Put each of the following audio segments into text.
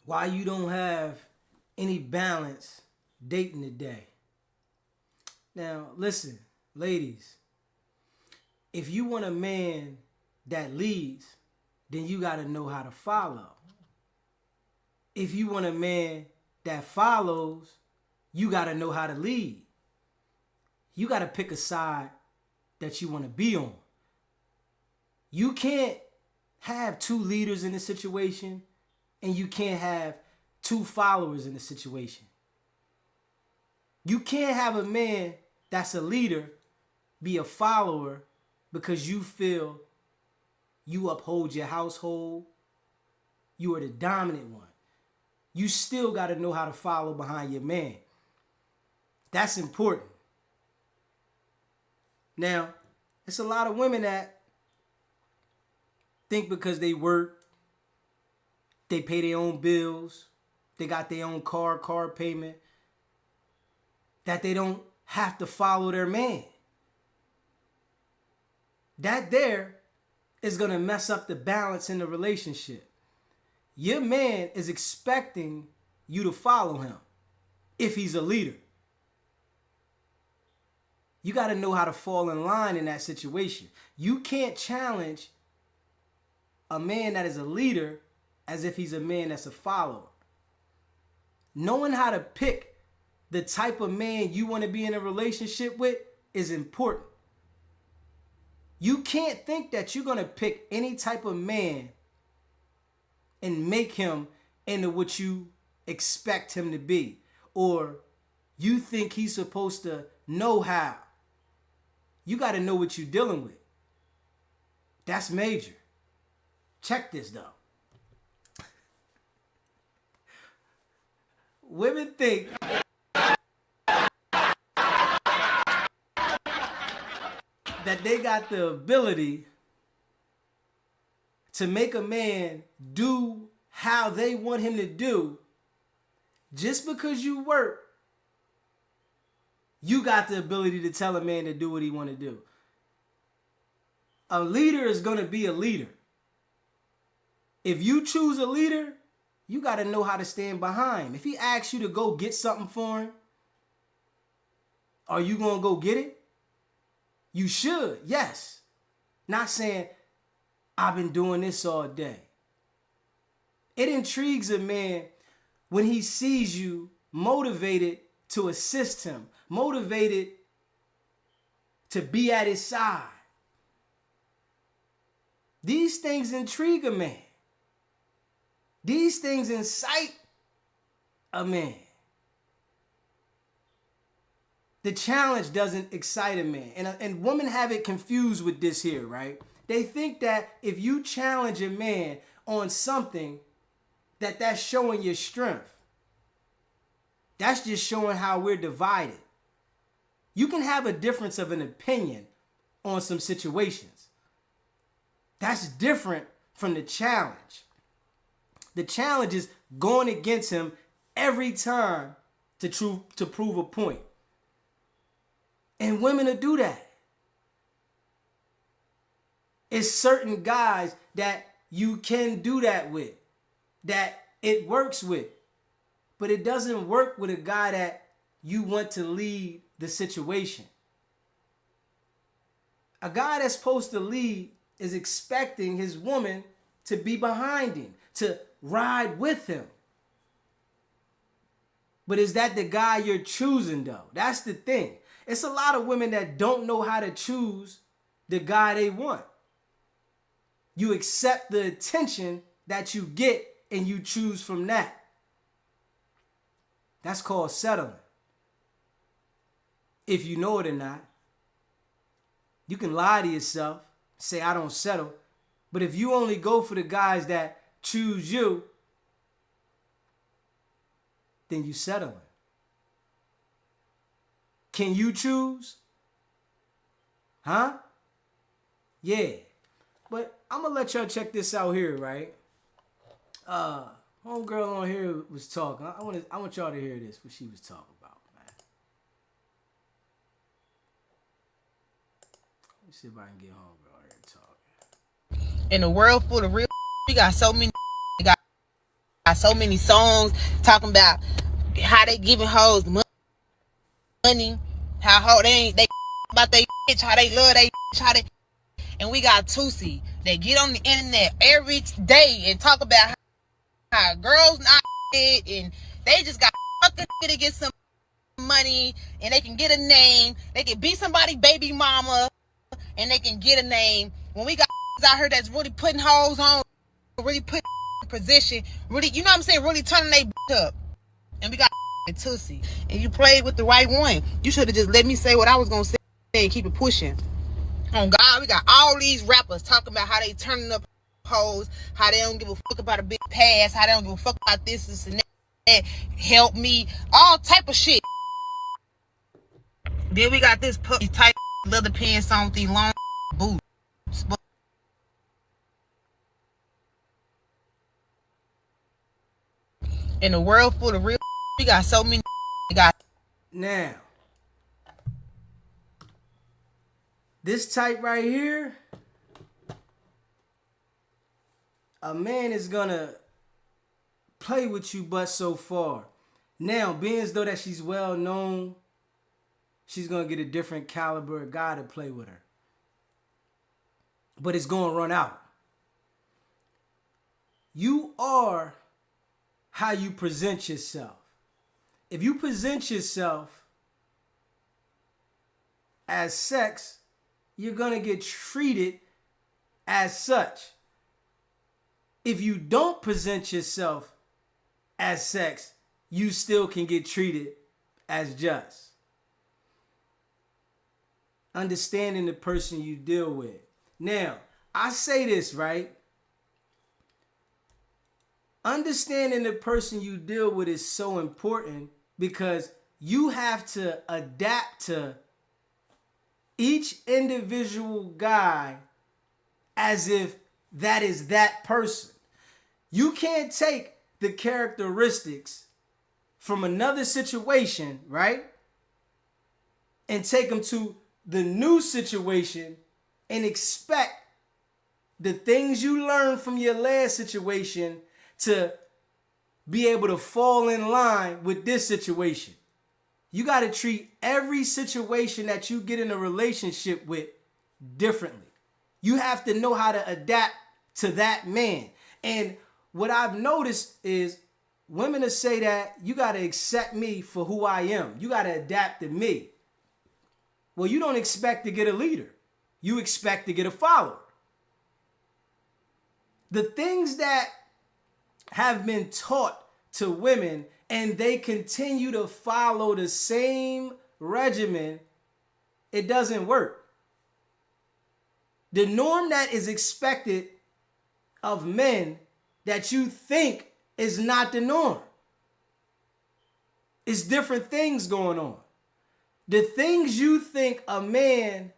why you don't have any balance dating today. Now, listen, ladies, if you want a man that leads, then you got to know how to follow. If you want a man that follows, you got to know how to lead. You got to pick a side that you want to be on. You can't have two leaders in the situation, and you can't have two followers in the situation. You can't have a man that's a leader be a follower because you feel you uphold your household, you are the dominant one. You still got to know how to follow behind your man. That's important. Now, it's a lot of women that think because they work, they pay their own bills, they got their own car payment, that they don't have to follow their man. That there is going to mess up the balance in the relationship. Your man is expecting you to follow him if he's a leader. You got to know how to fall in line in that situation. You can't challenge a man that is a leader as if he's a man that's a follower. Knowing how to pick the type of man you want to be in a relationship with is important. You can't think that you're going to pick any type of man and make him into what you expect him to be. Or you think he's supposed to know how. You got to know what you're dealing with. That's major. Check this though. Women think that they got the ability to make a man do how they want him to do. Just because you work, you got the ability to tell a man to do what he want to do. A leader is going to be a leader. If you choose a leader, you got to know how to stand behind him. If he asks you to go get something for him, are you going to go get it? You should, yes. Not saying, I've been doing this all day. It intrigues a man when he sees you motivated to assist him, motivated to be at his side. These things intrigue a man. These things incite a man. The challenge doesn't excite a man. And women have it confused with this here, right? They think that if you challenge a man on something, that's showing your strength. That's just showing how we're divided. You can have a difference of an opinion on some situations. That's different from the challenge. The challenge is going against him every time to prove a point. And women will do that. It's certain guys that you can do that with, that it works with. But it doesn't work with a guy that you want to lead the situation. A guy that's supposed to lead is expecting his woman to be behind him, to ride with him. But is that the guy you're choosing though? That's the thing. It's a lot of women that don't know how to choose the guy they want. You accept the attention that you get and you choose from that. That's called settling. If you know it or not. You can lie to yourself, say I don't settle. But if you only go for the guys that choose you, then you settling. Can you choose? Huh? Yeah. But I'm going to let y'all check this out here, right? Homegirl on here was talking. I want y'all to hear this, what she was talking about, man. Let me see if I can get homegirl here talking. In a world full of real, we got so many got so many songs talking about how they giving hoes money, how they about they bitch, how they love they bitch, how they. And we got Tusi that get on the internet every day and talk about how girls not and they just got fucking to get some money and they can get a name. They can be somebody's baby mama and they can get a name. When we got out here that's really putting hoes on, really putting in position, really, you know what I'm saying, really turning they up. And we got Tusi. And you played with the right one. You should have just let me say what I was gonna say and keep it pushing. On God, we got all these rappers talking about how they turning up hoes, how they don't give a fuck about a big pass, how they don't give a fuck about this and that. Help me, all type of shit. Then we got this tight leather pants on with these long boots. In a world full of real, we got so many. Now, this type right here, a man is gonna play with you but so far. Now, being as though that she's well known, she's gonna get a different caliber of guy to play with her. But it's gonna run out. You are how you present yourself. If you present yourself as sex, you're gonna get treated as such. If you don't present yourself as sex, you still can get treated as just. Understanding the person you deal with. Now, I say this, right? Understanding the person you deal with is so important because you have to adapt to each individual guy as if that is that person. You can't take the characteristics from another situation, right? And take them to the new situation and expect the things you learned from your last situation to be able to fall in line with this situation. You got to treat every situation that you get in a relationship with differently. You have to know how to adapt to that man. And what I've noticed is women will say that you got to accept me for who I am. You got to adapt to me. Well, you don't expect to get a leader. You expect to get a follower. The things that have been taught to women and they continue to follow the same regimen, it doesn't work. The norm that is expected of men that you think is not the norm. It's different things going on. The things you think a man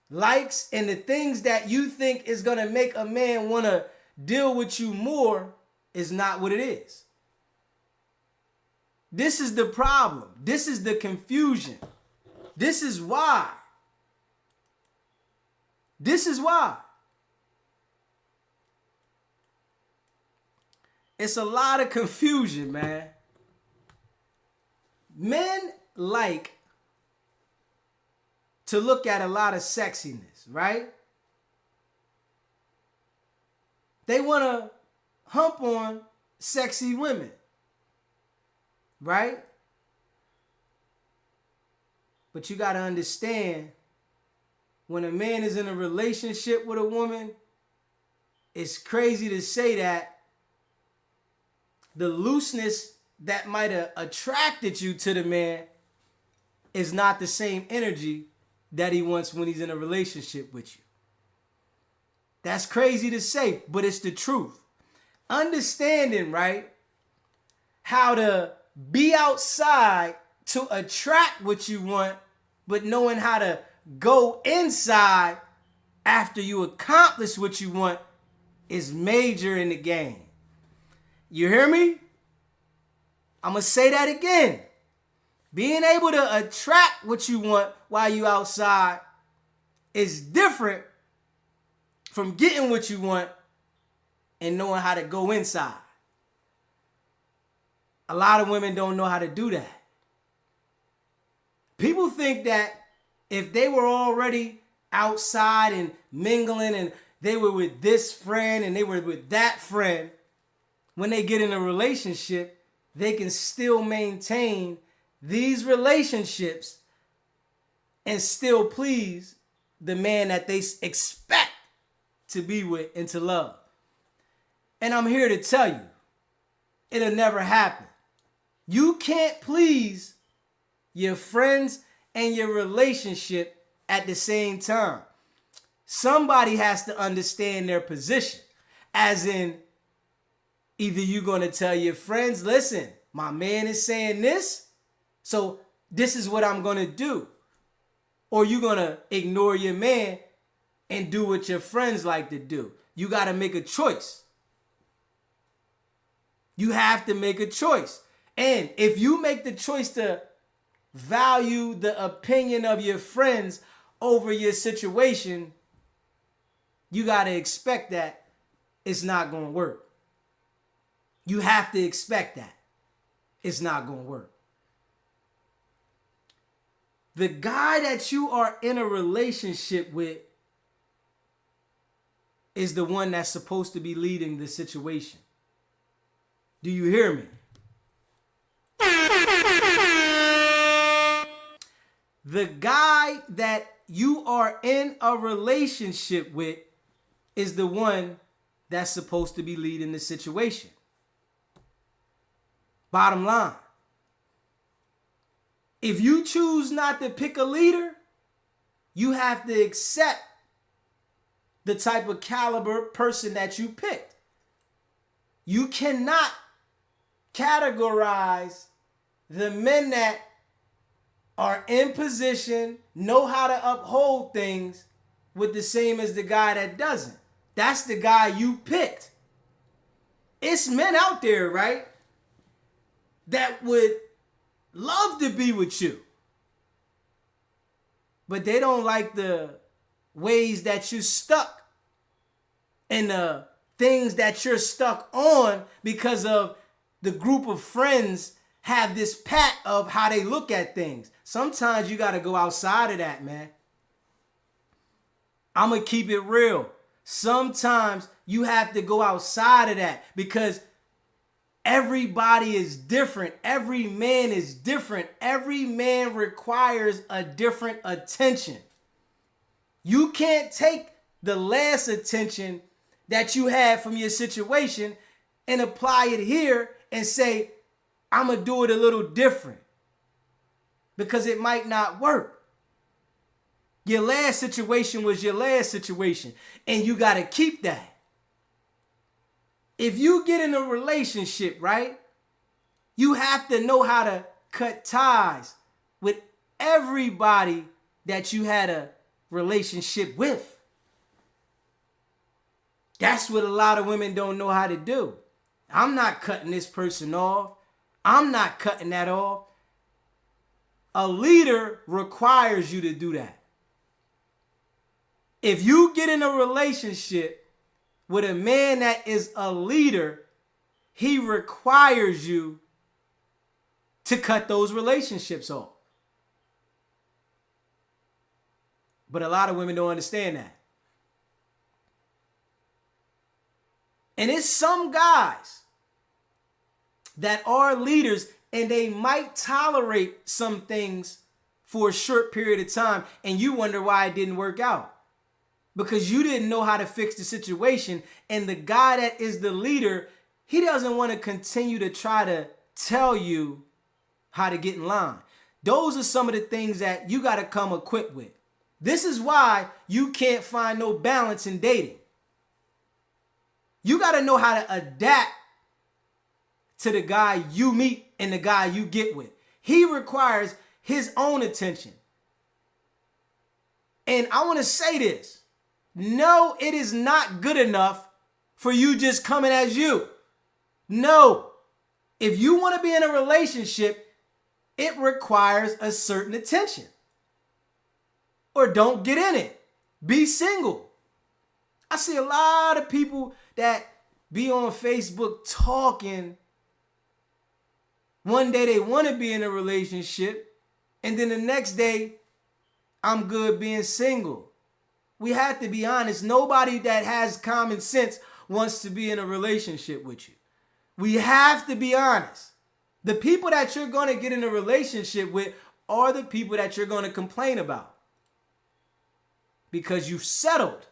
likes and the things that you think is going to make a man want to deal with you more is not what it is. This is the problem. This is the confusion. This is why. This is why. It's a lot of confusion, man. Men like to look at a lot of sexiness, right? They want to hump on sexy women, right? But you got to understand, when a man is in a relationship with a woman, it's crazy to say that the looseness that might have attracted you to the man is not the same energy that he wants when he's in a relationship with you. That's crazy to say, but it's the truth. Understanding, right, how to be outside to attract what you want, but knowing how to go inside after you accomplish what you want is major in the game. You hear me? I'm going to say that again. Being able to attract what you want while you outside is different from getting what you want and knowing how to go inside. A lot of women don't know how to do that. People think that if they were already outside and mingling and they were with this friend and they were with that friend, when they get in a relationship, they can still maintain these relationships and still please the man that they expect to be with and to love. And I'm here to tell you, it'll never happen. You can't please your friends and your relationship at the same time. Somebody has to understand their position. As in, either you're going to tell your friends, listen, my man is saying this, so this is what I'm going to do. Or you're going to ignore your man and do what your friends like to do. You got to make a choice. You have to make a choice. And if you make the choice to value the opinion of your friends over your situation, you got to expect that it's not going to work. You have to expect that it's not going to work. The guy that you are in a relationship with is the one that's supposed to be leading the situation. Do you hear me? The guy that you are in a relationship with is the one that's supposed to be leading the situation. Bottom line. If you choose not to pick a leader, you have to accept the type of caliber person that you picked. You cannot categorize the men that are in position, know how to uphold things, with the same as the guy that doesn't. That's the guy you picked. It's men out there, right, that would love to be with you, but they don't like the ways that you're stuck and the things that you're stuck on because of the group of friends have this pat of how they look at things. Sometimes you got to go outside of that, man. I'm going to keep it real. Sometimes you have to go outside of that because everybody is different. Every man is different. Every man requires a different attention. You can't take the last attention that you had from your situation and apply it here and say, I'm going to do it a little different, because it might not work. Your last situation was your last situation, and you got to keep that. If you get in a relationship, right, you have to know how to cut ties with everybody that you had a relationship with. That's what a lot of women don't know how to do. I'm not cutting this person off. I'm not cutting that off. A leader requires you to do that. If you get in a relationship with a man that is a leader, he requires you to cut those relationships off. But a lot of women don't understand that. And it's some guys that are leaders and they might tolerate some things for a short period of time, and you wonder why it didn't work out. Because you didn't know how to fix the situation, and the guy that is the leader, he doesn't want to continue to try to tell you how to get in line. Those are some of the things that you got to come equipped with. This is why you can't find no balance in dating. You got to know how to adapt to the guy you meet and the guy you get with. He requires his own attention. And I want to say this. No, it is not good enough for you just coming as you. No. If you want to be in a relationship, it requires a certain attention. Or don't get in it. Be single. I see a lot of people that be on Facebook talking One day they want to be in a relationship, and then the next day, I'm good being single. We have to be honest. Nobody that has common sense wants to be in a relationship with you. We have to be honest. The people that you're going to get in a relationship with are the people that you're going to complain about because you've settled.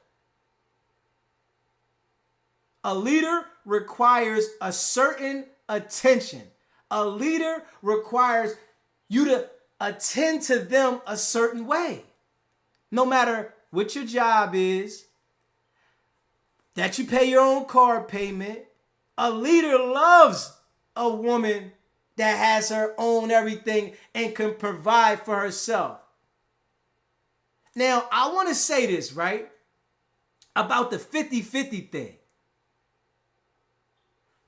A leader requires a certain attention. A leader requires you to attend to them a certain way. No matter what your job is, that you pay your own car payment, a leader loves a woman that has her own everything and can provide for herself. Now, I want to say this, right? About the 50-50 thing.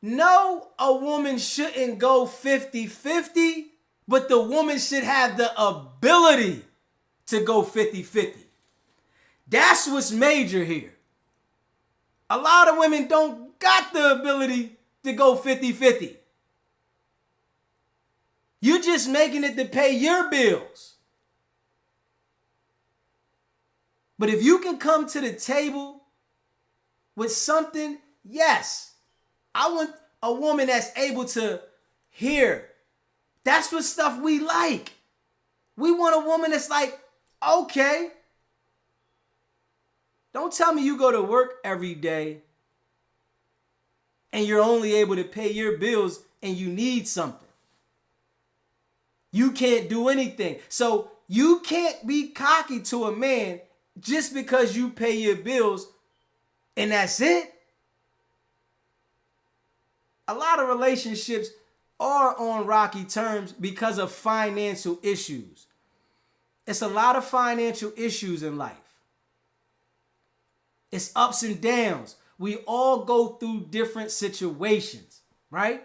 No, a woman shouldn't go 50-50, but the woman should have the ability to go 50-50. That's what's major here. A lot of women don't got the ability to go 50-50. You're just making it to pay your bills. But if you can come to the table with something, yes, I want a woman that's able to hear. That's what stuff we like. We want a woman that's like, okay. Don't tell me you go to work every day and you're only able to pay your bills and you need something. You can't do anything. So you can't be cocky to a man just because you pay your bills and that's it. A lot of relationships are on rocky terms because of financial issues. It's a lot of financial issues in life. It's ups and downs. We all go through different situations, right?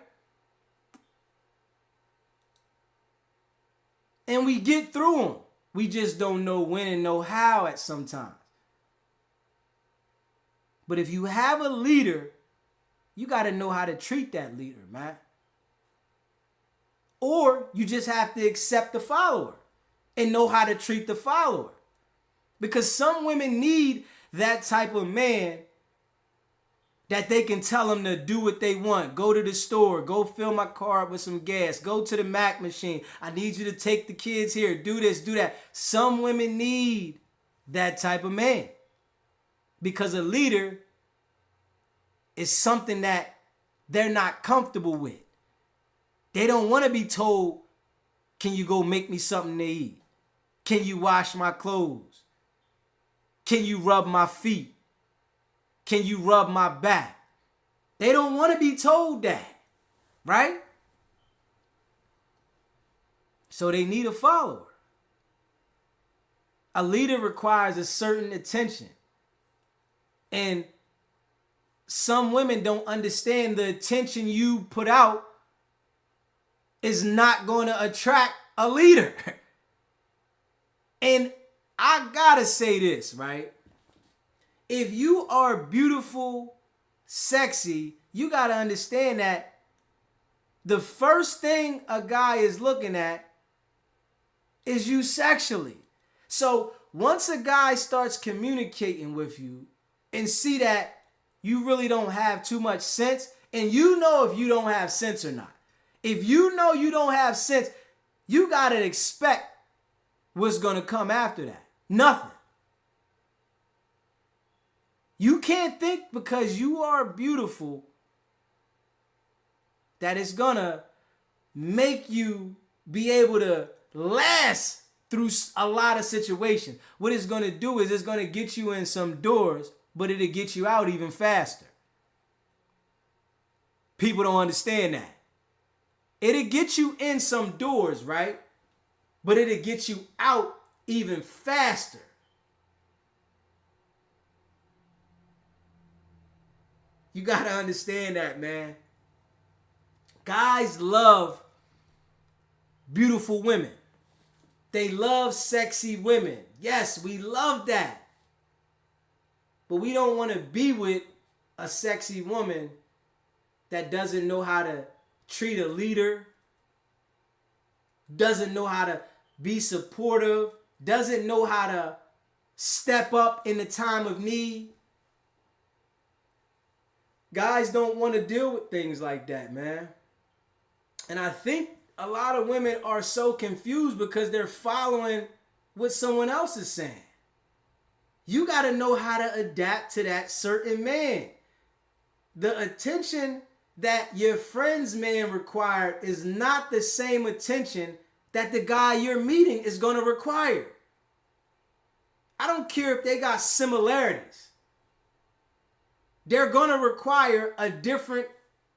And we get through them. We just don't know when and know how at some times. But if you have a leader, you got to know how to treat that leader, man. Or you just have to accept the follower and know how to treat the follower. Because some women need that type of man that they can tell them to do what they want. Go to the store. Go fill my car up with some gas. Go to the Mac machine. I need you to take the kids here. Do this, do that. Some women need that type of man. Because a leader is something that they're not comfortable with. They don't want to be told, can you go make me something to eat? Can you wash my clothes? Can you rub my feet? Can you rub my back? They don't want to be told that, right? So they need a follower. A leader requires a certain attention. And some women don't understand the attention you put out is not going to attract a leader. And I gotta say this, right? If you are beautiful, sexy, you gotta understand that the first thing a guy is looking at is you sexually. So once a guy starts communicating with you and see that you really don't have too much sense, and you know if you don't have sense or not. If you know you don't have sense, you gotta expect what's gonna come after that. Nothing. You can't think because you are beautiful that it's gonna make you be able to last through a lot of situations. What it's gonna do is it's gonna get you in some doors, but it'll get you out even faster. People don't understand that. It'll get you in some doors, right? But it'll get you out even faster. You got to understand that, man. Guys love beautiful women. They love sexy women. Yes, we love that. But we don't want to be with a sexy woman that doesn't know how to treat a leader, doesn't know how to be supportive, doesn't know how to step up in the time of need. Guys don't want to deal with things like that, man. And I think a lot of women are so confused because they're following what someone else is saying. You got to know how to adapt to that certain man. The attention that your friend's man required is not the same attention that the guy you're meeting is going to require. I don't care if they got similarities. They're going to require a different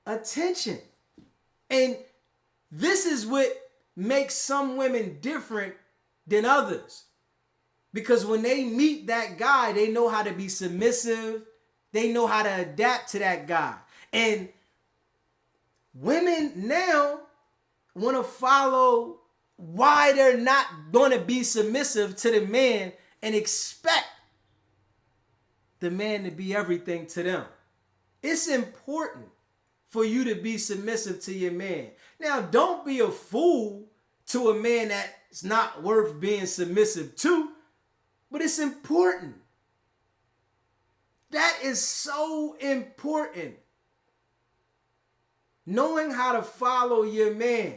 attention. And this is what makes some women different than others. Because when they meet that guy, they know how to be submissive. They know how to adapt to that guy. And women now want to follow why they're not going to be submissive to the man and expect the man to be everything to them. It's important for you to be submissive to your man. Now, don't be a fool to a man that's not worth being submissive to, but it's important. That is so important. Knowing how to follow your man.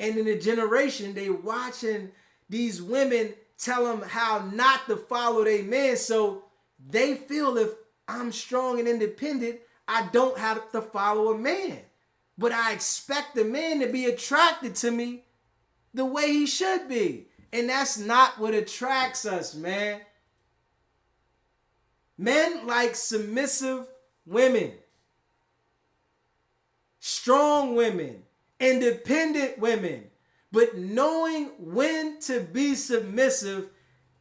And in a generation, they watching these women tell them how not to follow their man. So they feel if I'm strong and independent, I don't have to follow a man. But I expect the man to be attracted to me the way he should be. And that's not what attracts us, man. Men like submissive women, strong women, independent women. But knowing when to be submissive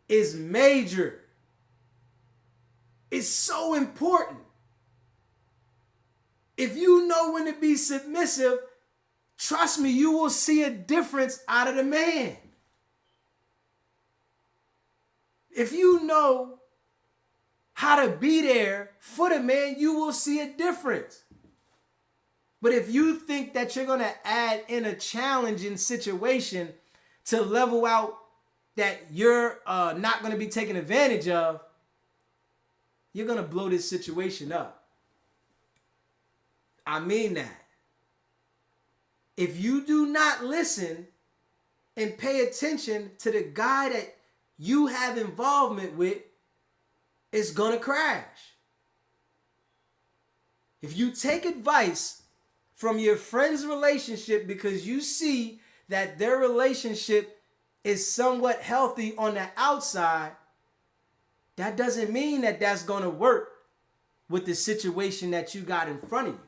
is major. It's so important. If you know when to be submissive, trust me, you will see a difference out of the man. If you know how to be there for the man, you will see a difference. But if you think that you're going to add in a challenging situation to level out that you're not going to be taken advantage of, you're going to blow this situation up. I mean that. If you do not listen and pay attention to the guy that you have involvement with, it's going to crash. If you take advice from your friend's relationship because you see that their relationship is somewhat healthy on the outside, that doesn't mean that that's going to work with the situation that you got in front of you.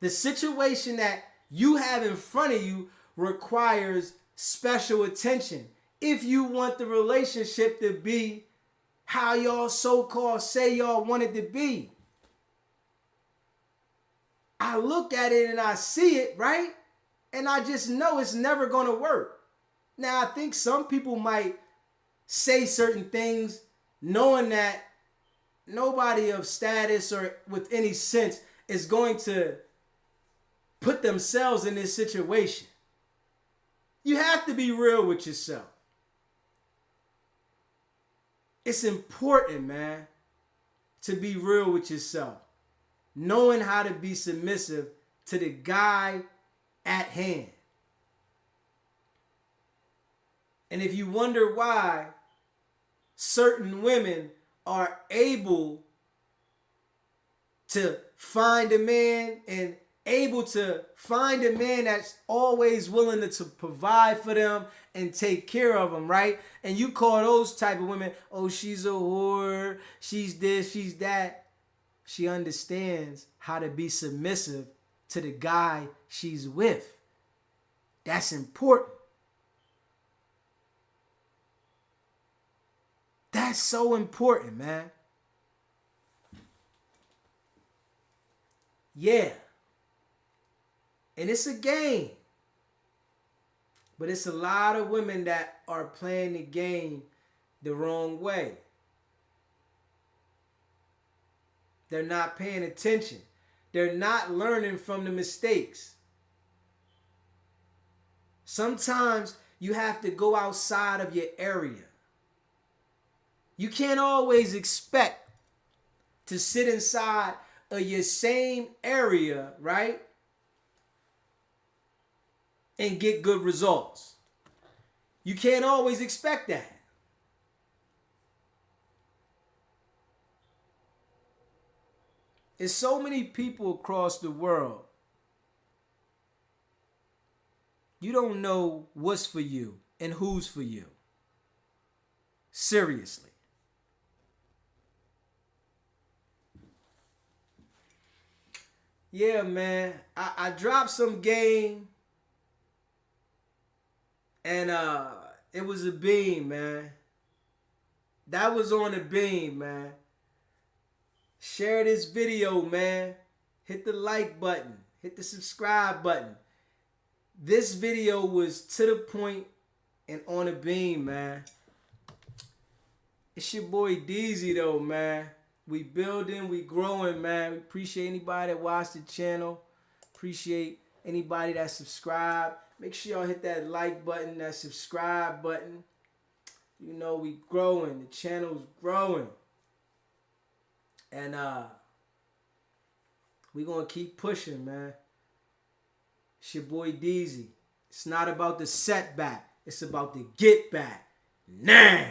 The situation that you have in front of you requires special attention if you want the relationship to be how y'all so-called say y'all want it to be. I look at it and I see it, right? And I just know it's never going to work. Now, I think some people might say certain things knowing that nobody of status or with any sense is going to put themselves in this situation. You have to be real with yourself. It's important, man, to be real with yourself. Knowing how to be submissive to the guy at hand. And if you wonder why certain women are able to find a man and able to find a man that's always willing to provide for them and take care of them, right? And you call those type of women, oh, she's a whore, she's this, she's that. She understands how to be submissive to the guy she's with. That's important. That's so important, man. Yeah. And it's a game. But it's a lot of women that are playing the game the wrong way. They're not paying attention. They're not learning from the mistakes. Sometimes you have to go outside of your area. You can't always expect to sit inside of your same area, right? And get good results. You can't always expect that. There's so many people across the world. You don't know what's for you and who's for you. Seriously. Yeah, man. I dropped some game. And it was a beam, man. That was on a beam, man. Share this video, man. Hit the like button. Hit the subscribe button. This video was to the point and on a beam, man. It's your boy DZ though, man. We building, we growing, man. We appreciate anybody that watched the channel. Appreciate anybody that subscribed. Make sure y'all hit that like button, that subscribe button. You know we growing. The channel's growing. And we gonna keep pushing, man. It's your boy DZ. It's not about the setback. It's about the get back. Nah.